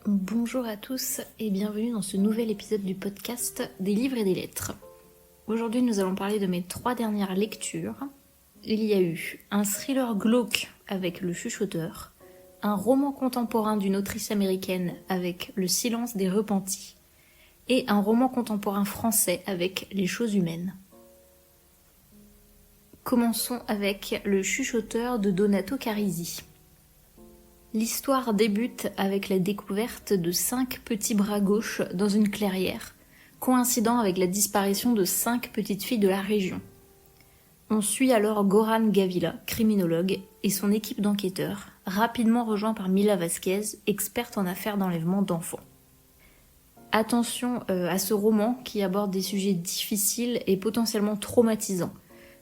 Bonjour à tous et bienvenue dans ce nouvel épisode du podcast des livres et des lettres. Aujourd'hui nous allons parler de mes 3 dernières lectures. Il y a eu un thriller glauque avec Le Chuchoteur, un roman contemporain d'une autrice américaine avec Le Silence des Repentis et un roman contemporain français avec Les Choses Humaines. Commençons avec Le Chuchoteur de Donato Carisi. L'histoire débute avec la découverte de 5 petits bras gauches dans une clairière, coïncidant avec la disparition de 5 petites filles de la région. On suit alors Goran Gavila, criminologue, et son équipe d'enquêteurs, rapidement rejoint par Mila Vasquez, experte en affaires d'enlèvement d'enfants. Attention à ce roman qui aborde des sujets difficiles et potentiellement traumatisants,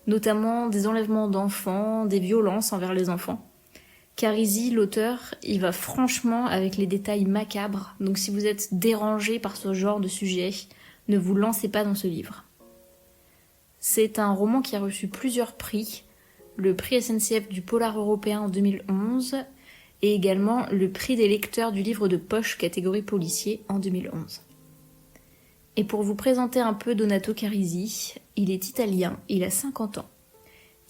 notamment des enlèvements d'enfants, des violences envers les enfants. Carisi, l'auteur, il va franchement avec les détails macabres, donc si vous êtes dérangé par ce genre de sujet, ne vous lancez pas dans ce livre. C'est un roman qui a reçu plusieurs prix, le prix SNCF du Polar européen en 2011 et également le prix des lecteurs du livre de poche catégorie policier en 2011. Et pour vous présenter un peu Donato Carisi, il est italien, il a 50 ans.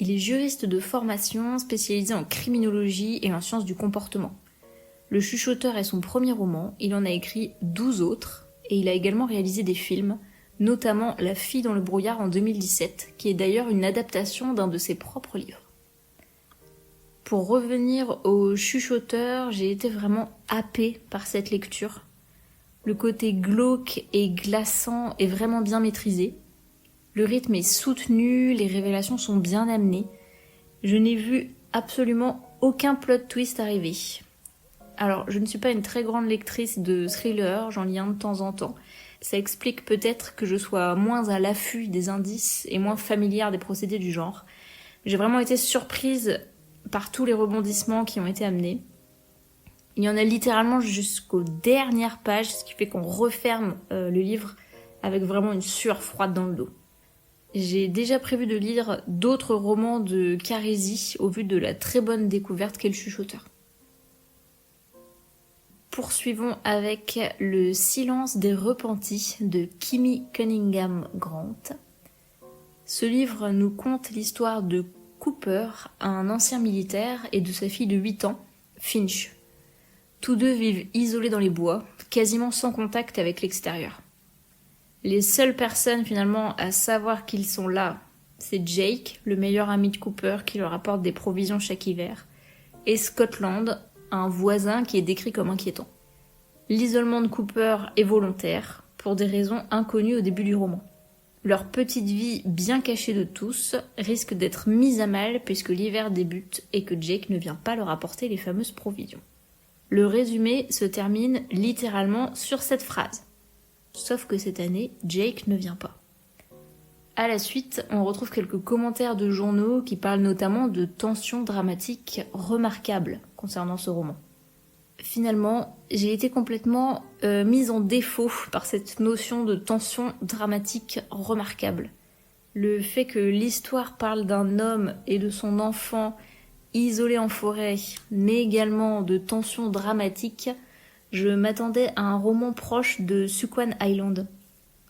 Il est juriste de formation, spécialisé en criminologie et en sciences du comportement. Le Chuchoteur est son premier roman, il en a écrit 12 autres, et il a également réalisé des films, notamment La fille dans le brouillard en 2017, qui est d'ailleurs une adaptation d'un de ses propres livres. Pour revenir au Chuchoteur, j'ai été vraiment happée par cette lecture. Le côté glauque et glaçant est vraiment bien maîtrisé. Le rythme est soutenu, les révélations sont bien amenées. Je n'ai vu absolument aucun plot twist arriver. Alors, je ne suis pas une très grande lectrice de thrillers, j'en lis un de temps en temps. Ça explique peut-être que je sois moins à l'affût des indices et moins familière des procédés du genre. J'ai vraiment été surprise par tous les rebondissements qui ont été amenés. Il y en a littéralement jusqu'aux dernières pages, ce qui fait qu'on referme le livre avec vraiment une sueur froide dans le dos. J'ai déjà prévu de lire d'autres romans de Carisi au vu de la très bonne découverte qu'est Le Chuchoteur. Poursuivons avec Le Silence des Repentis de Kimi Cunningham Grant. Ce livre nous conte l'histoire de Cooper, un ancien militaire, et de sa fille de 8 ans, Finch. Tous deux vivent isolés dans les bois, quasiment sans contact avec l'extérieur. Les seules personnes finalement à savoir qu'ils sont là, c'est Jake, le meilleur ami de Cooper qui leur apporte des provisions chaque hiver, et Scotland, un voisin qui est décrit comme inquiétant. L'isolement de Cooper est volontaire, pour des raisons inconnues au début du roman. Leur petite vie bien cachée de tous risque d'être mise à mal puisque l'hiver débute et que Jake ne vient pas leur apporter les fameuses provisions. Le résumé se termine littéralement sur cette phrase. Sauf que cette année, Jake ne vient pas. À la suite, on retrouve quelques commentaires de journaux qui parlent notamment de tensions dramatiques remarquables concernant ce roman. Finalement, j'ai été complètement mise en défaut par cette notion de tension dramatique remarquable. Le fait que l'histoire parle d'un homme et de son enfant isolés en forêt, mais également de tensions dramatiques, je m'attendais à un roman proche de Suquan Island.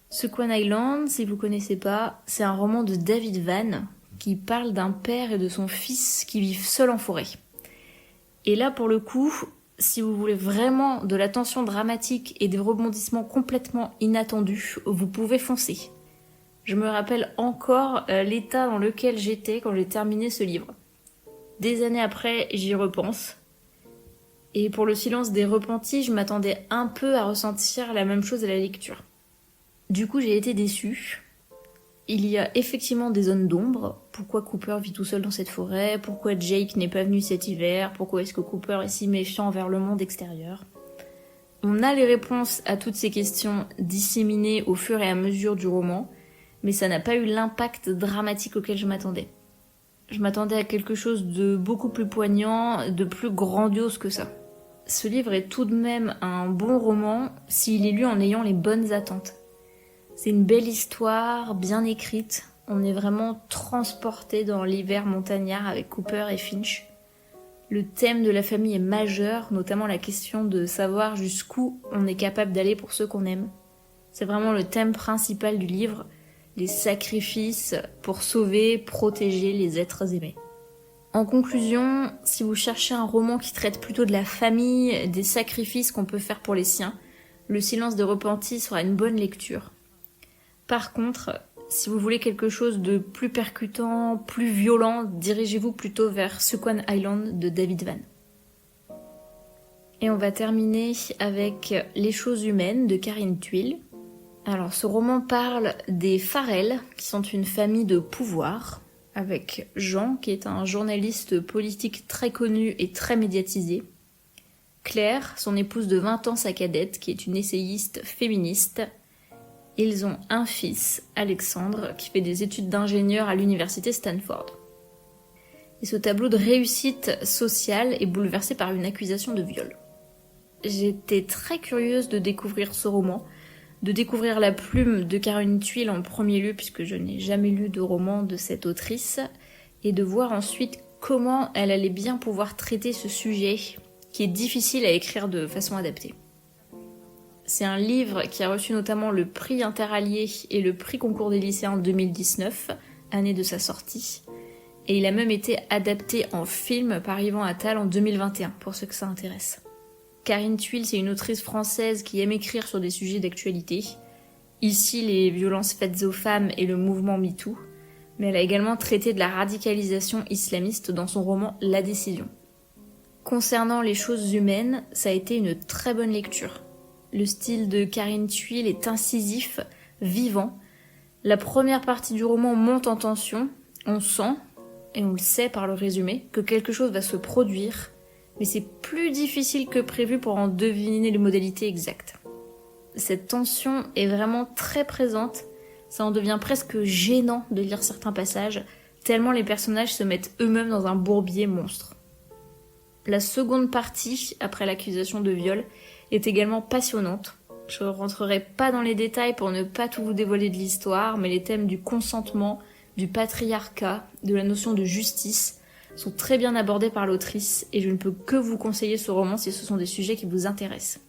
Suquan Island, si vous connaissez pas, c'est un roman de David Vann qui parle d'un père et de son fils qui vivent seuls en forêt. Et là, pour le coup, si vous voulez vraiment de la tension dramatique et des rebondissements complètement inattendus, vous pouvez foncer. Je me rappelle encore l'état dans lequel j'étais quand j'ai terminé ce livre. Des années après, j'y repense. Et pour Le Silence des Repentis, je m'attendais un peu à ressentir la même chose à la lecture. Du coup, j'ai été déçue. Il y a effectivement des zones d'ombre. Pourquoi Cooper vit tout seul dans cette forêt? Pourquoi Jake n'est pas venu cet hiver? Pourquoi est-ce que Cooper est si méfiant envers le monde extérieur? On a les réponses à toutes ces questions disséminées au fur et à mesure du roman, mais ça n'a pas eu l'impact dramatique auquel je m'attendais. Je m'attendais à quelque chose de beaucoup plus poignant, de plus grandiose que ça. Ce livre est tout de même un bon roman s'il est lu en ayant les bonnes attentes. C'est une belle histoire, bien écrite. On est vraiment transporté dans l'hiver montagnard avec Cooper et Finch. Le thème de la famille est majeur, notamment la question de savoir jusqu'où on est capable d'aller pour ceux qu'on aime. C'est vraiment le thème principal du livre, les sacrifices pour sauver, protéger les êtres aimés. En conclusion, si vous cherchez un roman qui traite plutôt de la famille, des sacrifices qu'on peut faire pour les siens, Le silence des repentis sera une bonne lecture. Par contre, si vous voulez quelque chose de plus percutant, plus violent, dirigez-vous plutôt vers Sequan Island de David Vann. Et on va terminer avec Les choses humaines de Karine Thuil. Alors ce roman parle des Farrell, qui sont une famille de pouvoir, avec Jean, qui est un journaliste politique très connu et très médiatisé. Claire, son épouse de 20 ans, sa cadette, qui est une essayiste féministe. Ils ont un fils, Alexandre, qui fait des études d'ingénieur à l'université Stanford. Et ce tableau de réussite sociale est bouleversé par une accusation de viol. J'étais très curieuse de découvrir ce roman, de découvrir la plume de Karine Thuil en premier lieu, puisque je n'ai jamais lu de roman de cette autrice, et de voir ensuite comment elle allait bien pouvoir traiter ce sujet qui est difficile à écrire de façon adaptée. C'est un livre qui a reçu notamment le prix Interallié et le prix Concours des lycéens en 2019, année de sa sortie, et il a même été adapté en film par Yvan Attal en 2021, pour ceux que ça intéresse. Karine Thuil, c'est une autrice française qui aime écrire sur des sujets d'actualité. Ici, les violences faites aux femmes et le mouvement MeToo, mais elle a également traité de la radicalisation islamiste dans son roman La Décision. Concernant les choses humaines, ça a été une très bonne lecture. Le style de Karine Thuil est incisif, vivant. La première partie du roman monte en tension. On sent, et on le sait par le résumé, que quelque chose va se produire, mais c'est plus difficile que prévu pour en deviner les modalités exactes. Cette tension est vraiment très présente, ça en devient presque gênant de lire certains passages, tellement les personnages se mettent eux-mêmes dans un bourbier monstre. La seconde partie, après l'accusation de viol, est également passionnante. Je ne rentrerai pas dans les détails pour ne pas tout vous dévoiler de l'histoire, mais les thèmes du consentement, du patriarcat, de la notion de justice sont très bien abordés par l'autrice et je ne peux que vous conseiller ce roman si ce sont des sujets qui vous intéressent.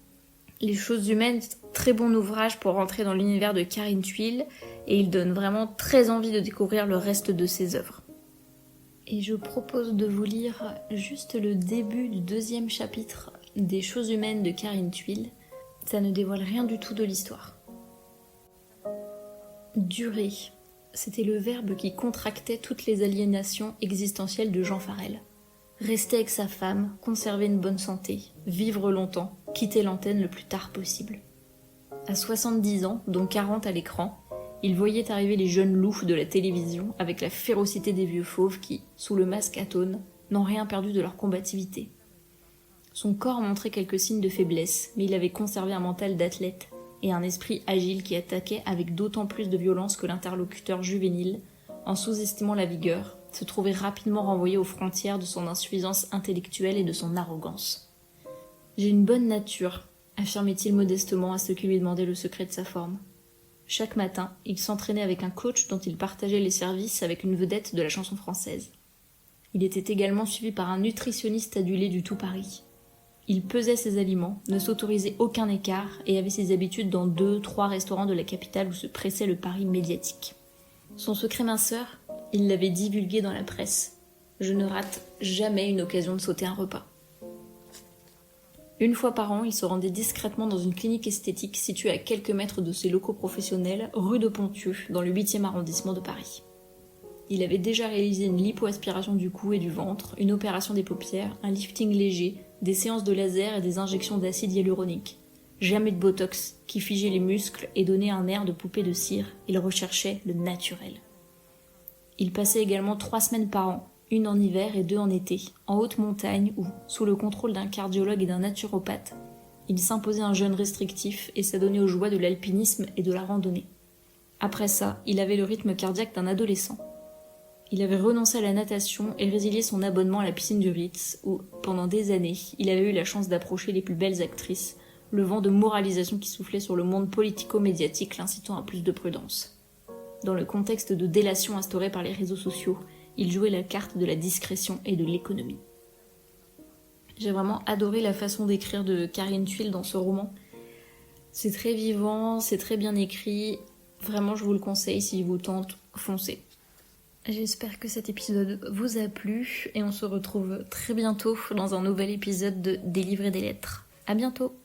Les choses humaines, très bon ouvrage pour rentrer dans l'univers de Karine Thuil et il donne vraiment très envie de découvrir le reste de ses œuvres. Et je propose de vous lire juste le début du 2e chapitre des choses humaines de Karine Thuil. Ça ne dévoile rien du tout de l'histoire. Durer. C'était le verbe qui contractait toutes les aliénations existentielles de Jean Farrell. Rester avec sa femme, conserver une bonne santé, vivre longtemps, quitter l'antenne le plus tard possible. À 70 ans, dont 40 à l'écran, il voyait arriver les jeunes loups de la télévision avec la férocité des vieux fauves qui, sous le masque atone, n'ont rien perdu de leur combativité. Son corps montrait quelques signes de faiblesse, mais il avait conservé un mental d'athlète et un esprit agile qui attaquait avec d'autant plus de violence que l'interlocuteur juvénile, en sous-estimant la vigueur, se trouvait rapidement renvoyé aux frontières de son insuffisance intellectuelle et de son arrogance. « J'ai une bonne nature », affirmait-il modestement à ceux qui lui demandaient le secret de sa forme. Chaque matin, il s'entraînait avec un coach dont il partageait les services avec une vedette de la chanson française. Il était également suivi par un nutritionniste adulé du tout Paris. Il pesait ses aliments, ne s'autorisait aucun écart et avait ses habitudes dans 2-3 restaurants de la capitale où se pressait le Paris médiatique. Son secret minceur, il l'avait divulgué dans la presse. Je ne rate jamais une occasion de sauter un repas. Une fois par an, il se rendait discrètement dans une clinique esthétique située à quelques mètres de ses locaux professionnels, rue de Ponthieu, dans le 8e arrondissement de Paris. Il avait déjà réalisé une lipoaspiration du cou et du ventre, une opération des paupières, un lifting léger, des séances de laser et des injections d'acide hyaluronique. Jamais de botox, qui figeait les muscles et donnait un air de poupée de cire. Il recherchait le naturel. Il passait également 3 semaines par an, une en hiver et 2 en été, en haute montagne où, sous le contrôle d'un cardiologue et d'un naturopathe, il s'imposait un jeûne restrictif et s'adonnait aux joies de l'alpinisme et de la randonnée. Après ça, il avait le rythme cardiaque d'un adolescent. Il avait renoncé à la natation et résilié son abonnement à la piscine du Ritz, où, pendant des années, il avait eu la chance d'approcher les plus belles actrices, le vent de moralisation qui soufflait sur le monde politico-médiatique l'incitant à plus de prudence. Dans le contexte de délation instauré par les réseaux sociaux, il jouait la carte de la discrétion et de l'économie. J'ai vraiment adoré la façon d'écrire de Karine Thuil dans ce roman. C'est très vivant, c'est très bien écrit. Vraiment, je vous le conseille, si vous tente, foncez. J'espère que cet épisode vous a plu et on se retrouve très bientôt dans un nouvel épisode de Des livres et des lettres. À bientôt!